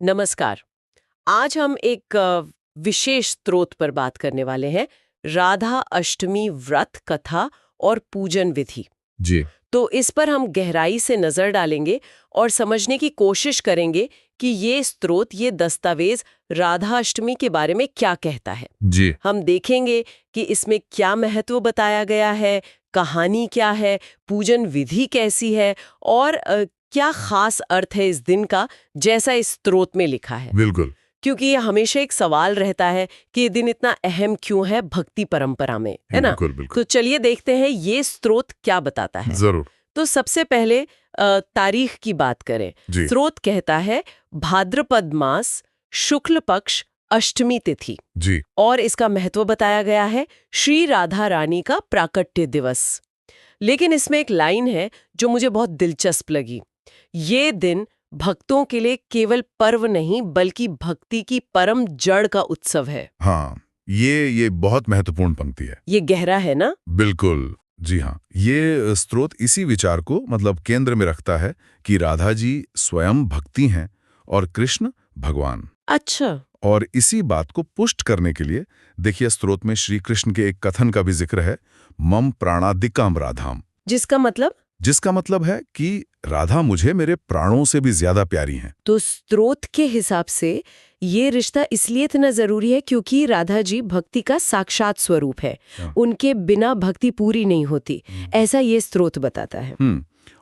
नमस्कार। आज हम एक विशेष स्रोत पर बात करने वाले हैं, राधा अष्टमी व्रत कथा और पूजन विधि। जी। तो इस पर हम गहराई से नजर डालेंगे और समझने की कोशिश करेंगे कि ये स्रोत, ये दस्तावेज राधा अष्टमी के बारे में क्या कहता है। जी। हम देखेंगे कि इसमें क्या महत्व बताया गया है, कहानी क्या है, पूजन विधि कैसी है और क्या खास अर्थ है इस दिन का, जैसा इस स्रोत में लिखा है। बिल्कुल। क्योंकि ये हमेशा एक सवाल रहता है कि ये दिन इतना अहम क्यों है भक्ति परंपरा में, है ना? बिल्कुल बिल्कुल। तो चलिए देखते हैं ये स्रोत क्या बताता है। जरूर। तो सबसे पहले तारीख की बात करें। जी। स्रोत कहता है भाद्रपद मास शुक्ल पक्ष अष्टमी तिथि, जी। और इसका महत्व बताया गया है श्री राधा रानी का प्राकट्य दिवस। लेकिन इसमें एक लाइन है जो मुझे बहुत दिलचस्प लगी। ये दिन भक्तों के लिए केवल पर्व नहीं बल्कि भक्ति की परम जड़ का उत्सव है। हाँ, ये बहुत महत्वपूर्ण पंक्ति है। ये गहरा है ना? बिल्कुल। जी हाँ, ये स्रोत इसी विचार को केंद्र में रखता है कि राधा जी स्वयं भक्ति हैं और कृष्ण भगवान। अच्छा। और इसी बात को पुष्ट करने के लिए देखिए, स्रोत में श्री कृष्ण के एक कथन का भी जिक्र है, मम प्राणादिकाम राधाम। जिसका मतलब है कि राधा मुझे मेरे प्राणों से भी ज्यादा प्यारी हैं। तो स्रोत के हिसाब से ये रिश्ता इसलिए इतना जरूरी है क्योंकि राधा जी भक्ति का साक्षात स्वरूप है। उनके बिना भक्ति पूरी नहीं होती, ऐसा ये स्रोत बताता है।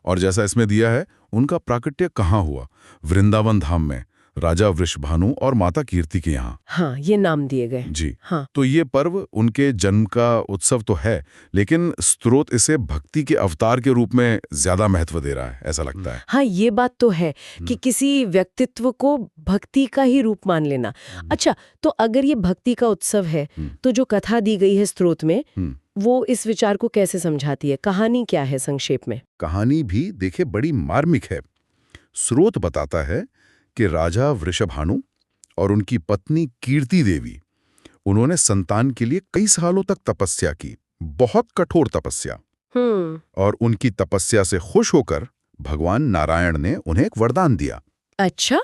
और जैसा इसमें दिया है, उनका प्राकट्य कहाँ हुआ? वृंदावन धाम में, राजा वृषभानु और माता कीर्ति के यहाँ। हाँ, ये नाम दिए गए। जी। हाँ। तो ये पर्व उनके जन्म का उत्सव तो है, लेकिन स्रोत इसे भक्ति के अवतार के रूप में ज्यादा महत्व दे रहा है, ऐसा लगता है। हाँ, ये बात तो है कि किसी व्यक्तित्व को भक्ति का ही रूप मान लेना। अच्छा, तो अगर ये भक्ति का उत्सव है, तो जो कथा दी गई है स्रोत में, वो इस विचार को कैसे समझाती है? कहानी क्या है संक्षेप में? कहानी भी देखे बड़ी मार्मिक है। स्रोत बताता है कि राजा वृषभानु और उनकी पत्नी कीर्ति देवी, उन्होंने संतान के लिए कई सालों तक तपस्या की, बहुत कठोर तपस्या। और उनकी तपस्या से खुश होकर भगवान नारायण ने उन्हें एक वरदान दिया। अच्छा,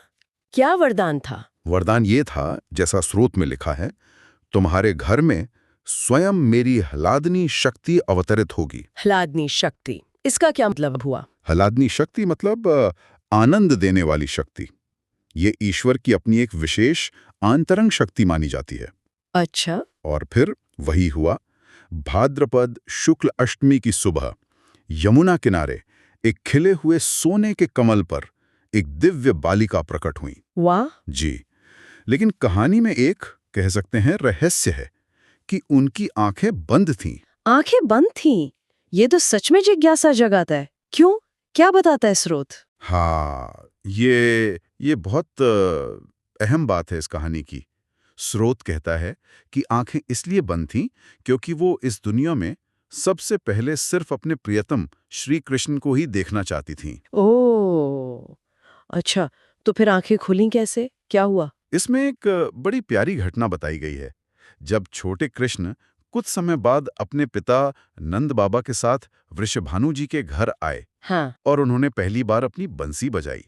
क्या वरदान था? वरदान ये था, जैसा स्रोत में लिखा है, तुम्हारे घर में स्वयं मेरी ह्लादनी शक्ति अवतरित होगी। ह्लादनी शक्ति, इसका क्या मतलब हुआ? ह्लादनी शक्ति मतलब आनंद देने वाली शक्ति। ये ईश्वर की अपनी एक विशेष आंतरंग शक्ति मानी जाती है। अच्छा। और फिर वही हुआ। भाद्रपद शुक्ल अष्टमी की सुबह यमुना किनारे एक खिले हुए सोने के कमल पर एक दिव्य बालिका प्रकट हुई। वाह। जी। लेकिन कहानी में एक, कह सकते हैं, रहस्य है कि उनकी आंखें बंद थीं। आंखें बंद थीं? ये तो सच में जिज्ञासा जगाता है। क्यों? क्या बताता है स्रोत? हाँ, ये बहुत अहम बात है इस कहानी की। स्रोत कहता है कि आंखें इसलिए बंद थीं क्योंकि वो इस दुनिया में सबसे पहले सिर्फ अपने प्रियतम श्री कृष्ण को ही देखना चाहती थीं। ओह, अच्छा, तो फिर आंखें खुली कैसे? क्या हुआ? इसमें एक बड़ी प्यारी घटना बताई गई है। जब छोटे कृष्ण कुछ समय बाद अपने पिता नंद बाबा के साथ वृषभानु जी के घर आए, हाँ। और उन्होंने पहली बार अपनी बंसी बजाई,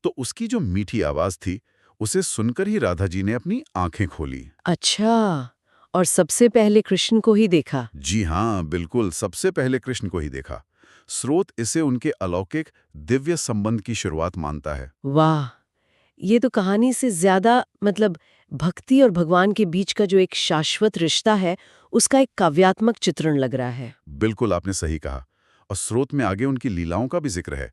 तो उसकी जो मीठी आवाज थी, उसे सुनकर ही राधा जी ने अपनी आंखें खोली। अच्छा, और सबसे पहले कृष्ण को ही देखा? जी हाँ, बिल्कुल, सबसे पहले कृष्ण को ही देखा। स्रोत इसे उनके अलौकिक दिव्य संबंध की शुरुआत मानता है। वाह, ये तो कहानी से ज्यादा भक्ति और भगवान के बीच का जो एक शाश्वत रिश्ता है, उसका एक काव्यात्मक चित्रण लग रहा है। बिल्कुल, आपने सही कहा। और स्रोत में आगे उनकी लीलाओं का भी जिक्र है,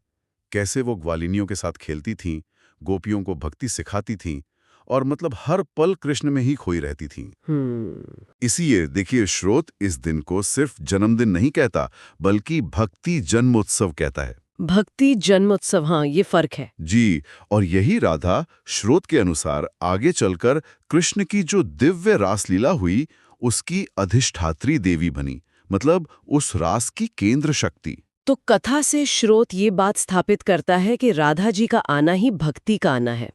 कैसे वो ग्वालिनियों के साथ खेलती थीं, गोपियों को भक्ति सिखाती थीं, और हर पल कृष्ण में ही खोई रहती थीं। इसीलिए देखिए, स्रोत इस दिन को सिर्फ जन्मदिन नहीं कहता, बल्कि भक्ति जन्मोत्सव कहता है। भक्ति जन्मोत्सव, हाँ, ये फर्क है। जी। और यही राधा, स्रोत के अनुसार, आगे चलकर कृष्ण की जो दिव्य रासलीला हुई, उसकी अधिष्ठात्री देवी बनी, उस रास की केंद्र शक्ति। तो कथा से स्रोत ये बात स्थापित करता है कि राधा जी का आना ही भक्ति का आना है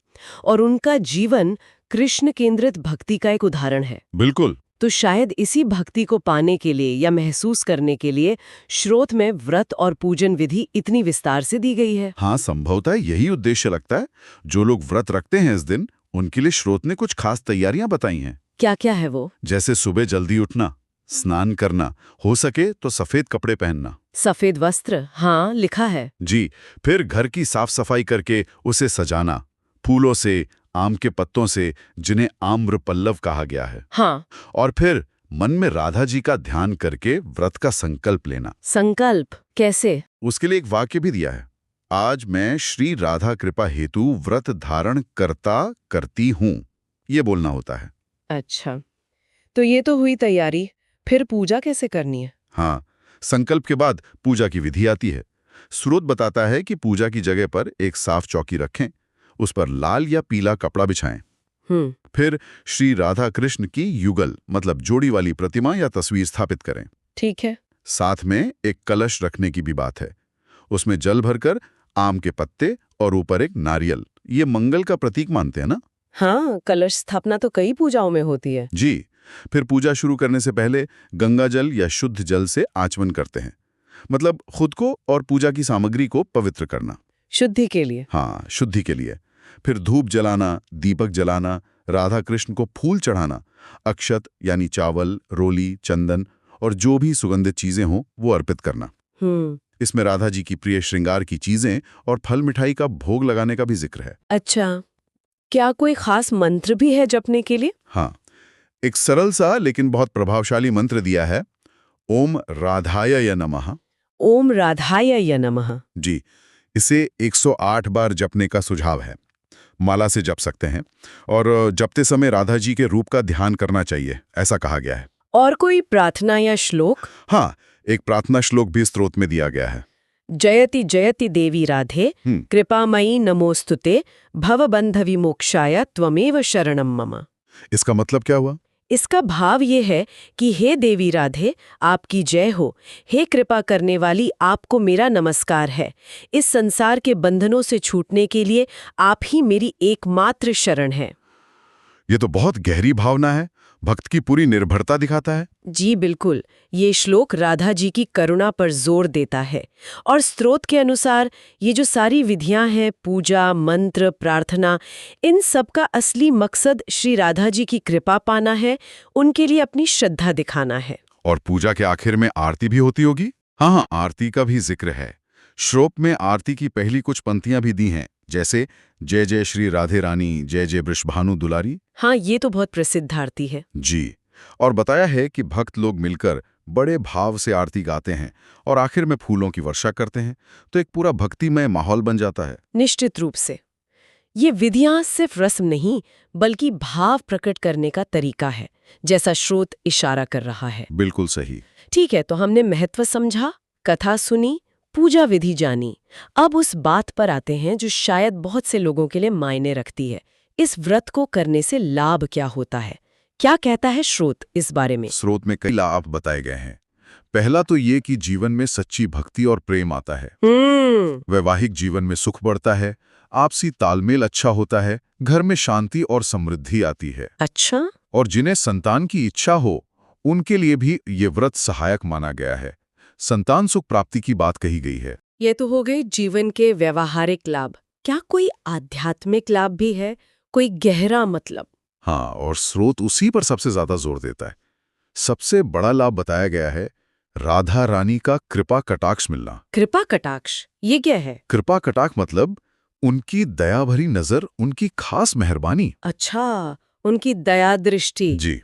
और उनका जीवन कृष्ण केंद्रित भक्ति का एक उदाहरण है। बिल्कुल। तो शायद इसी भक्ति को पाने के लिए या महसूस करने के लिए श्रोत में व्रत और पूजन विधि इतनी विस्तार से दी गई है। हाँ, संभवतः यही उद्देश्य लगता है। जो लोग व्रत रखते हैं इस दिन, उनके लिए श्रोत ने कुछ खास तैयारियां बताई हैं। क्या क्या है वो? जैसे सुबह जल्दी उठना, स्नान करना, हो सके तो सफेद कपड़े पहनना। सफेद वस्त्र, हाँ लिखा है। जी, फिर घर की साफ सफाई करके उसे सजाना, फूलों से, आम के पत्तों से, जिन्हें आम्र पल्लव कहा गया है। हाँ। और फिर मन में राधा जी का ध्यान करके व्रत का संकल्प लेना। संकल्प कैसे? उसके लिए एक वाक्य भी दिया है, आज मैं श्री राधा कृपा हेतु व्रत धारण करती हूँ, ये बोलना होता है। अच्छा, तो ये तो हुई तैयारी, फिर पूजा कैसे करनी है? हाँ, संकल्प के बाद पूजा की विधि आती है। स्रोत बताता है कि पूजा की जगह पर एक साफ चौकी रखें, उस पर लाल या पीला कपड़ा बिछाएं। फिर श्री राधा कृष्ण की युगल मतलब जोड़ी वाली प्रतिमा या तस्वीर स्थापित करें। ठीक है। साथ में एक कलश रखने की भी बात है। उसमें जल भरकर आम के पत्ते और ऊपर एक नारियल, ये मंगल का प्रतीक मानते हैं ना? हाँ, कलश स्थापना तो कई पूजाओं में होती है। जी। फिर पूजा शुरू करने से पहले गंगा जल या शुद्ध जल से आचमन करते हैं, मतलब खुद को और पूजा की सामग्री को पवित्र करना। शुद्धि के लिए? हाँ, शुद्धि के लिए। फिर धूप जलाना, दीपक जलाना, राधा कृष्ण को फूल चढ़ाना, अक्षत यानी चावल, रोली, चंदन और जो भी सुगंधित चीजें हों वो अर्पित करना। इसमें राधा जी की प्रिय श्रृंगार की चीजें और फल मिठाई का भोग लगाने का भी जिक्र है। अच्छा, क्या कोई खास मंत्र भी है जपने के लिए? हाँ, एक सरल सा लेकिन बहुत प्रभावशाली मंत्र दिया है, ओम राधाय नमः। ओम राधाय नमः। जी, इसे 108 बार जपने का सुझाव है। माला से जप सकते हैं और जपते समय राधा जी के रूप का ध्यान करना चाहिए, ऐसा कहा गया है। और कोई प्रार्थना या श्लोक? हाँ, एक प्रार्थना श्लोक भी स्त्रोत में दिया गया है। जयति जयति देवी राधे कृपामयी नमोस्तुते भवबंध विमोक्षाय त्वमेव शरणम मम। इसका मतलब क्या हुआ? इसका भाव ये है कि हे देवी राधे, आपकी जय हो। हे कृपा करने वाली, आपको मेरा नमस्कार है। इस संसार के बंधनों से छूटने के लिए आप ही मेरी एकमात्र शरण है। ये तो बहुत गहरी भावना है, भक्त की पूरी निर्भरता दिखाता है। जी बिल्कुल, ये श्लोक राधा जी की करुणा पर जोर देता है। और स्त्रोत के अनुसार ये जो सारी विधियां हैं, पूजा, मंत्र, प्रार्थना, इन सब का असली मकसद श्री राधा जी की कृपा पाना है, उनके लिए अपनी श्रद्धा दिखाना है। और पूजा के आखिर में आरती भी होती होगी? हाँ, आरती का भी जिक्र है। श्लोक में आरती की पहली कुछ पंक्तियां भी दी हैं, जैसे जय जय श्री राधे रानी, जय जय वृषभानु दुलारी। हाँ, ये तो बहुत प्रसिद्ध आरती है। जी, और बताया है कि भक्त लोग मिलकर बड़े भाव से आरती गाते हैं और आखिर में फूलों की वर्षा करते हैं, तो एक पूरा भक्तिमय माहौल बन जाता है। निश्चित रूप से ये विधियां सिर्फ रस्म नहीं, बल्कि भाव प्रकट करने का तरीका है, जैसा श्रोत इशारा कर रहा है। बिल्कुल सही। ठीक है, तो हमने महत्व समझा, कथा सुनी, पूजा विधि जानी। अब उस बात पर आते हैं जो शायद बहुत से लोगों के लिए मायने रखती है। इस व्रत को करने से लाभ क्या होता है? क्या कहता है श्रोत इस बारे में? स्रोत में कई लाभ बताए गए हैं। पहला तो ये कि जीवन में सच्ची भक्ति और प्रेम आता है। वैवाहिक जीवन में सुख बढ़ता है, आपसी तालमेल अच्छा होता है, घर में शांति और समृद्धि आती है। अच्छा। और जिन्हें संतान की इच्छा हो, उनके लिए भी ये व्रत सहायक माना गया है। संतान सुख प्राप्ति की बात कही गई है। ये तो हो गए जीवन के व्यवहारिक लाभ। क्या कोई आध्यात्मिक लाभ भी है? कोई गहरा मतलब? हाँ, और स्रोत उसी पर सबसे ज्यादा जोर देता है। सबसे बड़ा लाभ बताया गया है, राधा रानी का कृपा कटाक्ष मिलना। कृपा कटाक्ष, ये क्या है? कृपा कटाक्ष मतलब उनकी दया भरी नजर, उनकी खास मेहरबानी। अच्छा, उनकी दया दृष्टि। जी,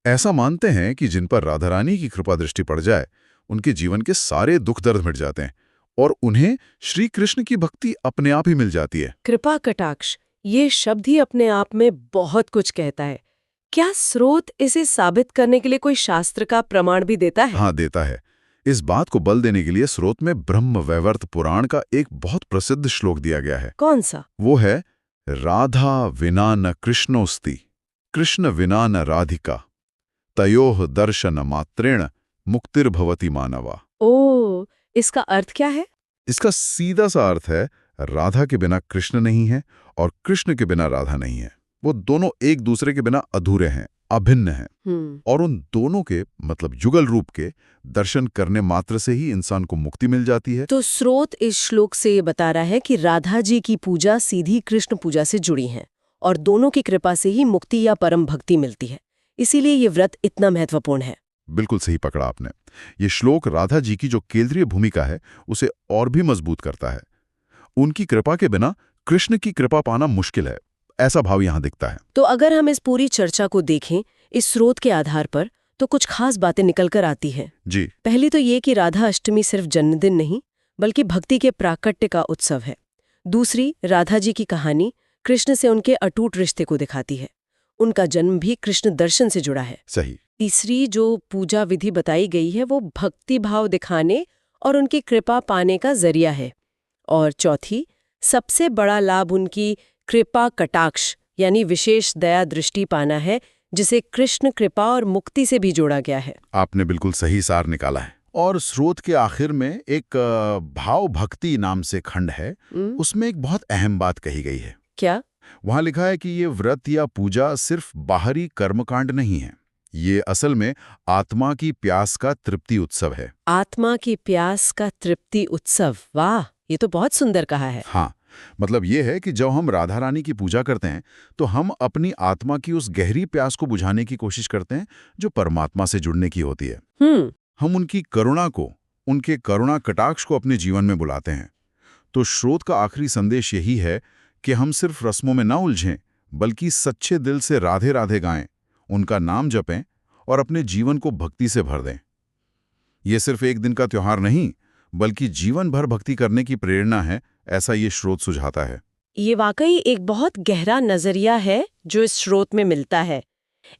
ऐसा मानते हैं कि जिन पर राधा रानी की कृपा दृष्टि पड़ जाए, उनके जीवन के सारे दुख दर्द मिट जाते हैं और उन्हें श्री कृष्ण की भक्ति अपने आप ही मिल जाती है। कृपा कटाक्ष, ये शब्द ही अपने आप में बहुत कुछ कहता है। क्या स्रोत इसे साबित करने के लिए कोई शास्त्र का प्रमाण भी देता है? हाँ, देता है। इस बात को बल देने के लिए स्रोत में ब्रह्म वैवर्त पुराण का एक बहुत प्रसिद्ध श्लोक दिया गया है। कौन सा? वो है, राधा विना न कृष्णोस्ति, कृष्ण विना न राधिका, तयोः दर्शन मात्रेण मुक्तिर्भवति मानवा। ओ, इसका अर्थ क्या है? इसका सीधा सा अर्थ है, राधा के बिना कृष्ण नहीं है और कृष्ण के बिना राधा नहीं है। वो दोनों एक दूसरे के बिना अधूरे हैं, अभिन्न हैं। हम्म। और उन दोनों के मतलब युगल रूप के दर्शन करने मात्र से ही इंसान को मुक्ति मिल जाती है। तो स्रोत इस श्लोक से ये बता रहा है कि राधा जी की पूजा सीधी कृष्ण पूजा से जुड़ी है और दोनों की कृपा से ही मुक्ति या परम भक्ति मिलती है। इसीलिए ये व्रत इतना महत्वपूर्ण है। बिल्कुल सही पकड़ा आपने। ये श्लोक राधा जी की जो केंद्रीय भूमिका है उसे और भी मजबूत करता है। उनकी कृपा के बिना कृष्ण की कृपा पाना मुश्किल है, ऐसा भाव यहाँ दिखता है। तो अगर हम इस पूरी चर्चा को देखें इस स्रोत के आधार पर, तो कुछ खास बातें निकल कर आती हैं। जी। पहली तो ये कि राधा अष्टमी सिर्फ जन्मदिन नहीं बल्कि भक्ति के प्राकट्य का उत्सव है। दूसरी, राधा जी की कहानी कृष्ण से उनके अटूट रिश्ते को दिखाती है। उनका जन्म भी कृष्ण दर्शन से जुड़ा है। सही। तीसरी जो पूजा विधि बताई गई है वो भक्ति भाव दिखाने और उनकी कृपा पाने का जरिया है। और चौथी, सबसे बड़ा लाभ उनकी कृपा कटाक्ष यानी विशेष दया दृष्टि पाना है, जिसे कृष्ण कृपा और मुक्ति से भी जोड़ा गया है। आपने बिल्कुल सही सार निकाला है। और स्रोत के आखिर में एक भाव भक्ति नाम से खंड है, उसमें एक बहुत अहम बात कही गई है। क्या? वहां लिखा है कि ये व्रत या पूजा सिर्फ बाहरी कर्मकांड नहीं है, ये असल में आत्मा की प्यास का तृप्ति उत्सव है। आत्मा की प्यास का तृप्ति उत्सव, वाह, ये तो बहुत सुंदर कहा है। हाँ, मतलब ये है कि जब हम राधा रानी की पूजा करते हैं तो हम अपनी आत्मा की उस गहरी प्यास को बुझाने की कोशिश करते हैं जो परमात्मा से जुड़ने की होती है। हम उनकी करुणा को, उनके करुणा कटाक्ष को अपने जीवन में बुलाते हैं। तो स्रोत का आखिरी संदेश यही है कि हम सिर्फ रस्मों में ना उलझें, बल्कि सच्चे दिल से राधे राधे गाएं, उनका नाम जपें और अपने जीवन को भक्ति से भर दें। ये सिर्फ एक दिन का त्योहार नहीं, बल्कि जीवन भर भक्ति करने की प्रेरणा है, ऐसा ये स्रोत सुझाता है। ये वाकई एक बहुत गहरा नजरिया है जो इस स्रोत में मिलता है।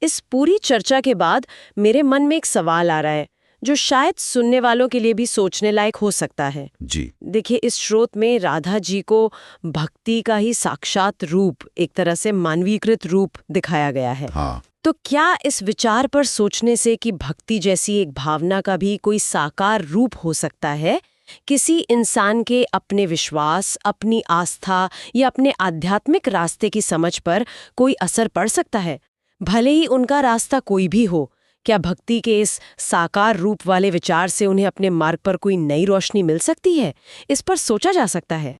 इस पूरी चर्चा के बाद मेरे मन में एक सवाल आ रहा है जो शायद सुनने वालों के लिए भी सोचने लायक हो सकता है। जी। देखिए, इस स्रोत में राधा जी को भक्ति का ही साक्षात रूप, एक तरह से मानवीकृत रूप दिखाया गया है। हाँ। तो क्या इस विचार पर सोचने से कि भक्ति जैसी एक भावना का भी कोई साकार रूप हो सकता है, किसी इंसान के अपने विश्वास, अपनी आस्था या अपने आध्यात्मिक रास्ते की समझ पर कोई असर पड़ सकता है, भले ही उनका रास्ता कोई भी हो? क्या भक्ति के इस साकार रूप वाले विचार से उन्हें अपने मार्ग पर कोई नई रोशनी मिल सकती है? इस पर सोचा जा सकता है।